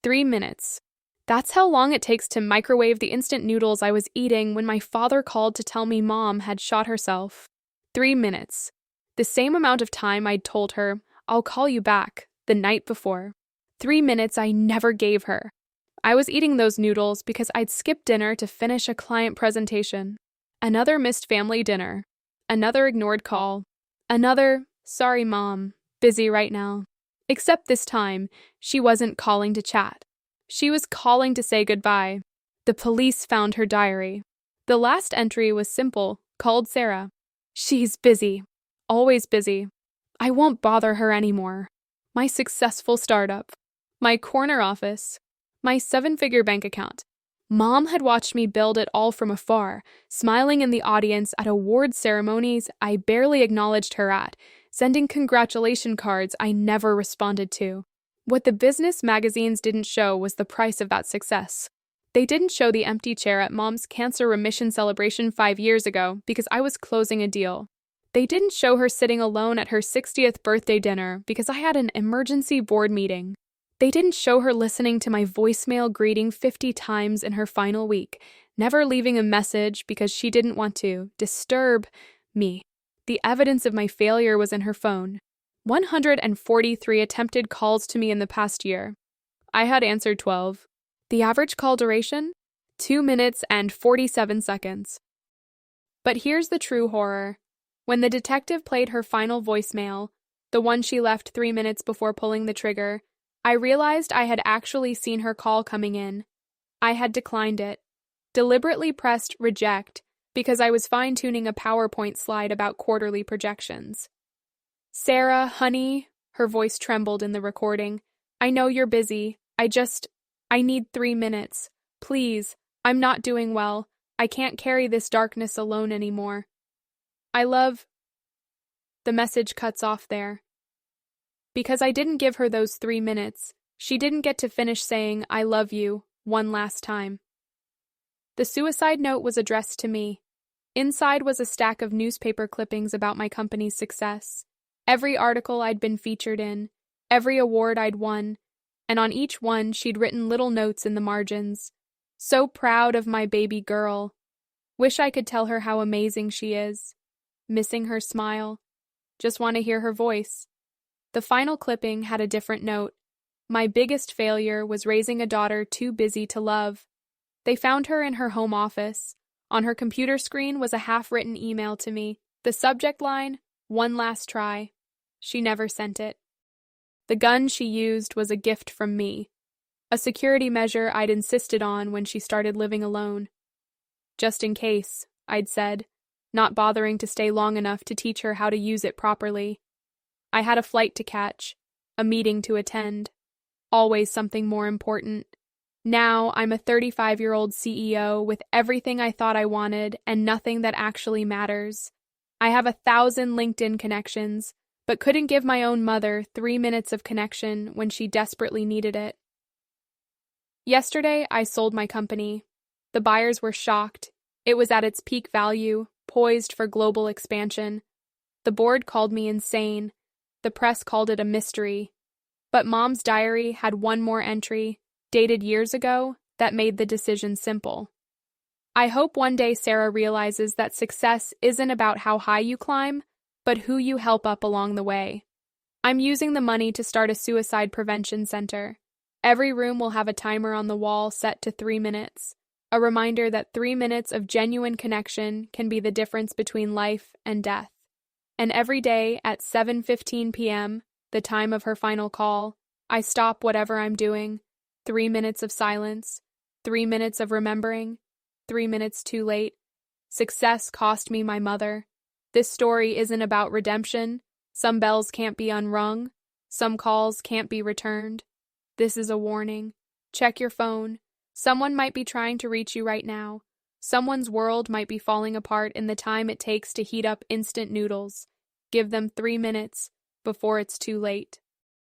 3 minutes. That's how long it takes to microwave the instant noodles I was eating when my father called to tell me Mom had shot herself. 3 minutes. The same amount of time I'd told her, "I'll call you back," the night before. 3 minutes I never gave her. I was eating those noodles because I'd skipped dinner to finish a client presentation. Another missed family dinner. Another ignored call. Another, "Sorry, Mom, busy right now." Except this time, she wasn't calling to chat. She was calling to say goodbye. The police found her diary. The last entry was simple, called Sarah. "She's busy. Always busy. I won't bother her anymore." My successful startup. My corner office. My 7-figure bank account. Mom had watched me build it all from afar, smiling in the audience at award ceremonies I barely acknowledged her at, sending congratulation cards I never responded to. What the business magazines didn't show was the price of that success. They didn't show the empty chair at Mom's cancer remission celebration 5 years ago because I was closing a deal. They didn't show her sitting alone at her 60th birthday dinner because I had an emergency board meeting. They didn't show her listening to my voicemail greeting 50 times in her final week, never leaving a message because she didn't want to disturb me. The evidence of my failure was in her phone. 143 attempted calls to me in the past year. I had answered 12. The average call duration? 2 minutes and 47 seconds. But here's the true horror. When the detective played her final voicemail, the one she left 3 minutes before pulling the trigger, I realized I had actually seen her call coming in. I had declined it, deliberately pressed reject because I was fine-tuning a PowerPoint slide about quarterly projections. "Sarah, honey," her voice trembled in the recording. "I know you're busy. I need 3 minutes. Please, I'm not doing well. I can't carry this darkness alone anymore. I love..." The message cuts off there. Because I didn't give her those 3 minutes, she didn't get to finish saying, "I love you," one last time. The suicide note was addressed to me. Inside was a stack of newspaper clippings about my company's success. Every article I'd been featured in, every award I'd won, and on each one she'd written little notes in the margins. "So proud of my baby girl. Wish I could tell her how amazing she is. Missing her smile. Just want to hear her voice." The final clipping had a different note. My biggest failure was raising a daughter too busy to love. They found her in her home office. On her computer screen was a half-written email to me. The subject line, "One last try." She never sent it. The gun she used was a gift from me, a security measure I'd insisted on when she started living alone. "Just in case," I'd said, not bothering to stay long enough to teach her how to use it properly. I had a flight to catch, a meeting to attend, always something more important. Now I'm a 35-year-old CEO with everything I thought I wanted and nothing that actually matters. I have 1,000 LinkedIn connections, but couldn't give my own mother 3 minutes of connection when she desperately needed it. Yesterday, I sold my company. The buyers were shocked. It was at its peak value, poised for global expansion. The board called me insane. The press called it a mystery. But Mom's diary had one more entry, dated years ago, that made the decision simple. I hope one day Sarah realizes that success isn't about how high you climb, but who you help up along the way. I'm using the money to start a suicide prevention center. Every room will have a timer on the wall set to 3 minutes, a reminder that 3 minutes of genuine connection can be the difference between life and death. And every day at 7:15 p.m., the time of her final call, I stop whatever I'm doing. 3 minutes of silence, 3 minutes of remembering, 3 minutes too late. Success cost me my mother. This story isn't about redemption. Some bells can't be unrung. Some calls can't be returned. This is a warning. Check your phone. Someone might be trying to reach you right now. Someone's world might be falling apart in the time it takes to heat up instant noodles. Give them 3 minutes before it's too late.